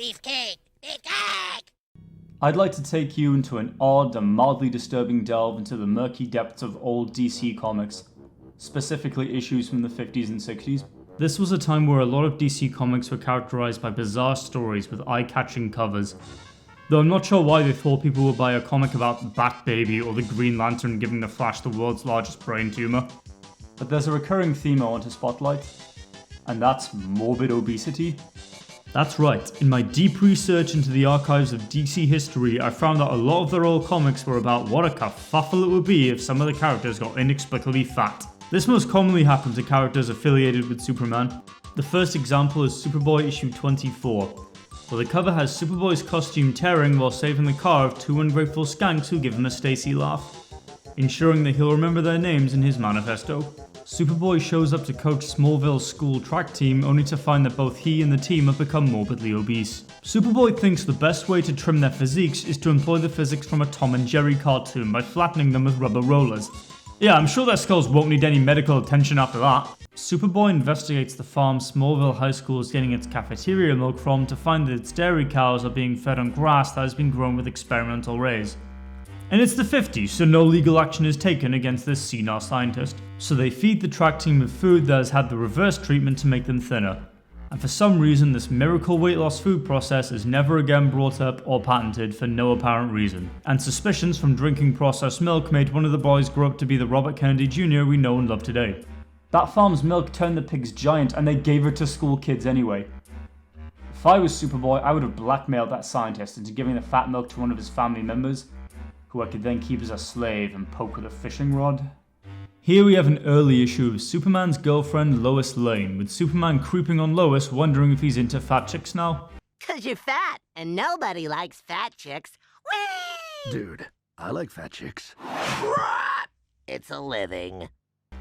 Beefcake! Beefcake! I'd like to take you into an odd and mildly disturbing delve into the murky depths of old DC comics, specifically issues from the 50s and 60s. This was a time where a lot of DC comics were characterized by bizarre stories with eye-catching covers. Though I'm not sure why they thought people would buy a comic about Bat-Baby or the Green Lantern giving the Flash the world's largest brain tumor. But there's a recurring theme I want to spotlight, and that's morbid obesity. That's right, in my deep research into the archives of DC history, I found that a lot of their old comics were about what a kerfuffle it would be if some of the characters got inexplicably fat. This most commonly happened to characters affiliated with Superman. The first example is Superboy issue 24, where the cover has Superboy's costume tearing while saving the car of two ungrateful skanks who give him a Stacy laugh, ensuring that he'll remember their names in his manifesto. Superboy shows up to coach Smallville's school track team only to find that both he and the team have become morbidly obese. Superboy thinks the best way to trim their physiques is to employ the physics from a Tom and Jerry cartoon by flattening them with rubber rollers. Yeah, I'm sure their skulls won't need any medical attention after that. Superboy investigates the farm Smallville High School is getting its cafeteria milk from to find that its dairy cows are being fed on grass that has been grown with experimental rays. And it's the 50s, so no legal action is taken against this senile scientist. So they feed the track team with food that has had the reverse treatment to make them thinner. And for some reason, this miracle weight loss food process is never again brought up or patented for no apparent reason. And suspicions from drinking processed milk made one of the boys grow up to be the Robert Kennedy Jr. we know and love today. That farm's milk turned the pigs giant and they gave it to school kids anyway. If I was Superboy, I would have blackmailed that scientist into giving the fat milk to one of his family members, who I could then keep as a slave and poke with a fishing rod. Here we have an early issue of Superman's girlfriend Lois Lane, with Superman creeping on Lois, wondering if he's into fat chicks now. 'Cause you're fat, and nobody likes fat chicks. Whee! Dude, I like fat chicks. It's a living.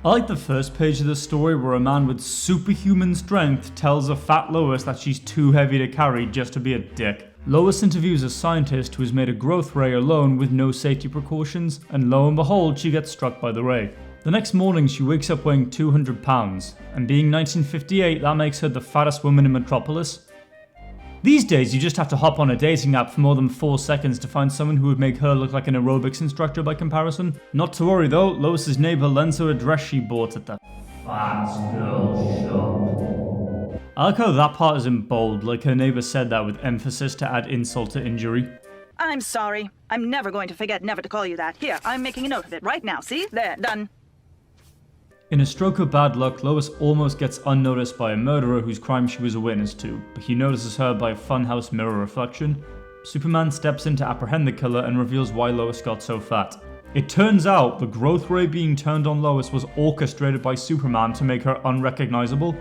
I like the first page of the story where a man with superhuman strength tells a fat Lois that she's too heavy to carry just to be a dick. Lois interviews a scientist who has made a growth ray alone with no safety precautions, and lo and behold, she gets struck by the ray. The next morning, she wakes up weighing 200 pounds, and being 1958, that makes her the fattest woman in Metropolis. These days, you just have to hop on a dating app for more than 4 seconds to find someone who would make her look like an aerobics instructor by comparison. Not to worry though, Lois's neighbour lends her a dress she bought at the Fat Girl Shop. I like how that part is in bold, like her neighbour said that with emphasis to add insult to injury. I'm sorry. I'm never going to forget never to call you that. Here, I'm making a note of it right now. See? There, done. In a stroke of bad luck, Lois almost gets unnoticed by a murderer whose crime she was a witness to, but he notices her by a funhouse mirror reflection. Superman steps in to apprehend the killer and reveals why Lois got so fat. It turns out the growth ray being turned on Lois was orchestrated by Superman to make her unrecognizable.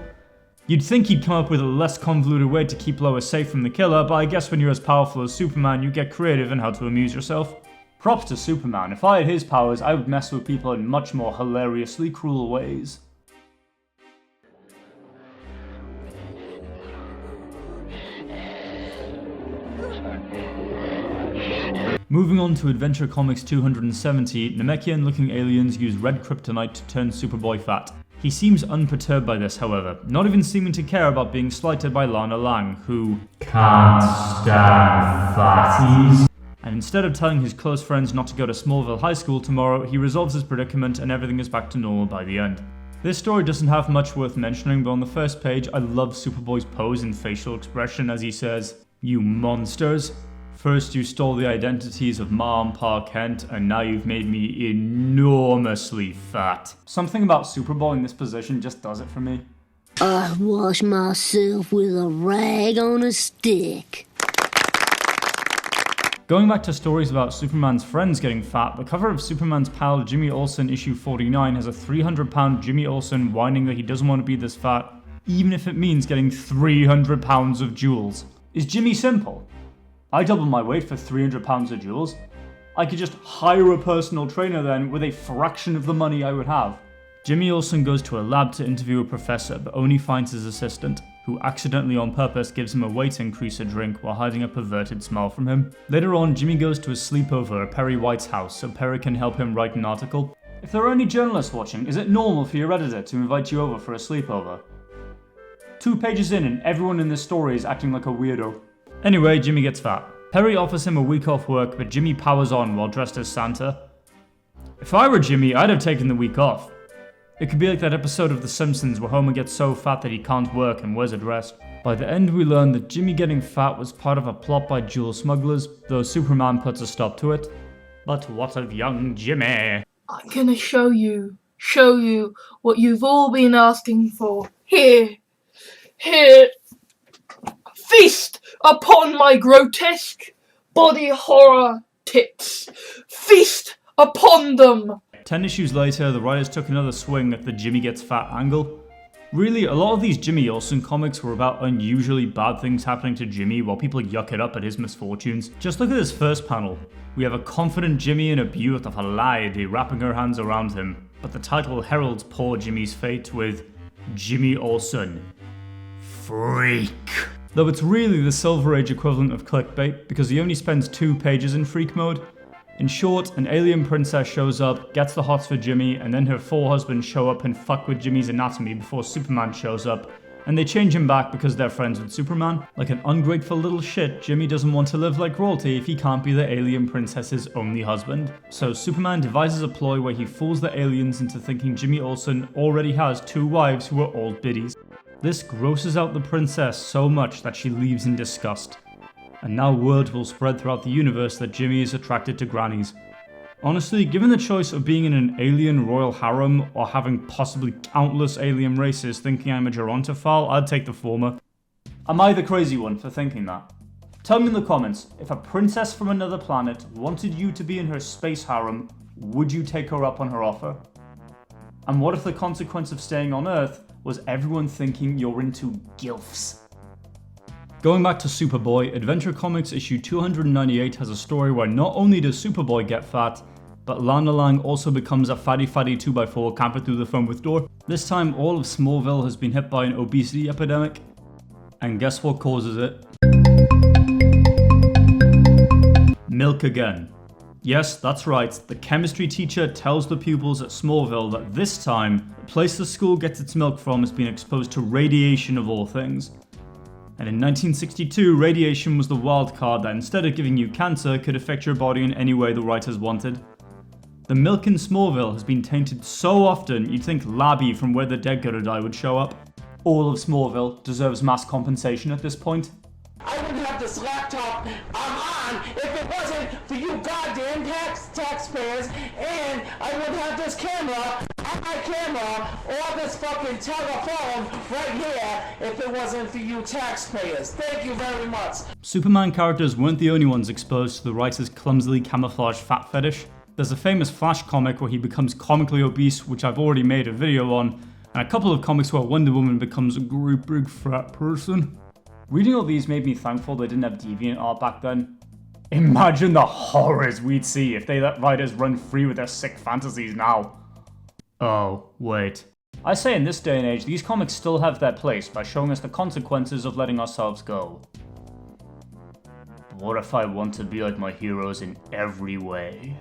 You'd think he'd come up with a less convoluted way to keep Lois safe from the killer, but I guess when you're as powerful as Superman, you get creative in how to amuse yourself. Props to Superman. If I had his powers, I would mess with people in much more hilariously cruel ways. Moving on to Adventure Comics 270, Namekian-looking aliens use red kryptonite to turn Superboy fat. He seems unperturbed by this, however, not even seeming to care about being slighted by Lana Lang, who can't stand fatties. And instead of telling his close friends not to go to Smallville High School tomorrow, he resolves his predicament and everything is back to normal by the end. This story doesn't have much worth mentioning, but on the first page, I love Superboy's pose and facial expression as he says, "You monsters. First you stole the identities of Ma and Pa Kent, and now you've made me enormously fat." Something about Superboy in this position just does it for me. I wash myself with a rag on a stick. Going back to stories about Superman's friends getting fat, the cover of Superman's pal Jimmy Olsen issue 49 has a 300-pound Jimmy Olsen whining that he doesn't want to be this fat, even if it means getting 300 pounds of jewels. Is Jimmy simple? I double my weight for 300 pounds of jewels. I could just hire a personal trainer then with a fraction of the money I would have. Jimmy Olsen goes to a lab to interview a professor, but only finds his assistant, who accidentally on purpose gives him a weight increaser drink while hiding a perverted smile from him. Later on, Jimmy goes to a sleepover at Perry White's house so Perry can help him write an article. If there are any journalists watching, is it normal for your editor to invite you over for a sleepover? 2 pages in and everyone in this story is acting like a weirdo. Anyway, Jimmy gets fat. Perry offers him a week off work, but Jimmy powers on while dressed as Santa. If I were Jimmy, I'd have taken the week off. It could be like that episode of The Simpsons where Homer gets so fat that he can't work and wears a dress. By the end, we learn that Jimmy getting fat was part of a plot by jewel smugglers, though Superman puts a stop to it. But what of young Jimmy? I'm gonna show you what you've all been asking for. Here. Feast upon my grotesque body horror tits. Feast upon them. 10 issues later, the writers took another swing at the Jimmy gets fat angle. Really, a lot of these Jimmy Olsen comics were about unusually bad things happening to Jimmy while people yuck it up at his misfortunes. Just look at this first panel. We have a confident Jimmy and a beautiful lady wrapping her hands around him, but the title heralds poor Jimmy's fate with Jimmy Olsen. Freak. Though it's really the Silver Age equivalent of clickbait, because he only spends 2 pages in freak mode. In short, an alien princess shows up, gets the hots for Jimmy, and then her 4 husbands show up and fuck with Jimmy's anatomy before Superman shows up, and they change him back because they're friends with Superman. Like an ungrateful little shit, Jimmy doesn't want to live like royalty if he can't be the alien princess's only husband. So Superman devises a ploy where he fools the aliens into thinking Jimmy Olsen already has 2 wives who are old biddies. This grosses out the princess so much that she leaves in disgust. And now word will spread throughout the universe that Jimmy is attracted to grannies. Honestly, given the choice of being in an alien royal harem or having possibly countless alien races thinking I'm a gerontophile, I'd take the former. Am I the crazy one for thinking that? Tell me in the comments, if a princess from another planet wanted you to be in her space harem, would you take her up on her offer? And what if the consequence of staying on Earth was everyone thinking you're into gilfs? Going back to Superboy, Adventure Comics issue 298 has a story where not only does Superboy get fat, but Lana Lang also becomes a fatty 2x4 camper through the phone booth door. This time all of Smallville has been hit by an obesity epidemic. And guess what causes it? Milk again. Yes, that's right, the chemistry teacher tells the pupils at Smallville that this time, the place the school gets its milk from has been exposed to radiation of all things. And in 1962, radiation was the wild card that instead of giving you cancer, could affect your body in any way the writers wanted. The milk in Smallville has been tainted so often, you'd think Labby from Where the Dead Go to Die would show up. All of Smallville deserves mass compensation at this point. I wouldn't have this laptop I'm on if it wasn't for you goddamn taxpayers, and I wouldn't have this camera on my camera or this fucking telephone right here if it wasn't for you taxpayers. Thank you very much. Superman characters weren't the only ones exposed to the writer's clumsily camouflaged fat fetish. There's a famous Flash comic where he becomes comically obese, which I've already made a video on, and a couple of comics where Wonder Woman becomes a great big fat person. Reading all these made me thankful they didn't have deviant art back then. Imagine the horrors we'd see if they let writers run free with their sick fantasies now. Oh, wait. I say in this day and age, these comics still have their place by showing us the consequences of letting ourselves go. What if I want to be like my heroes in every way?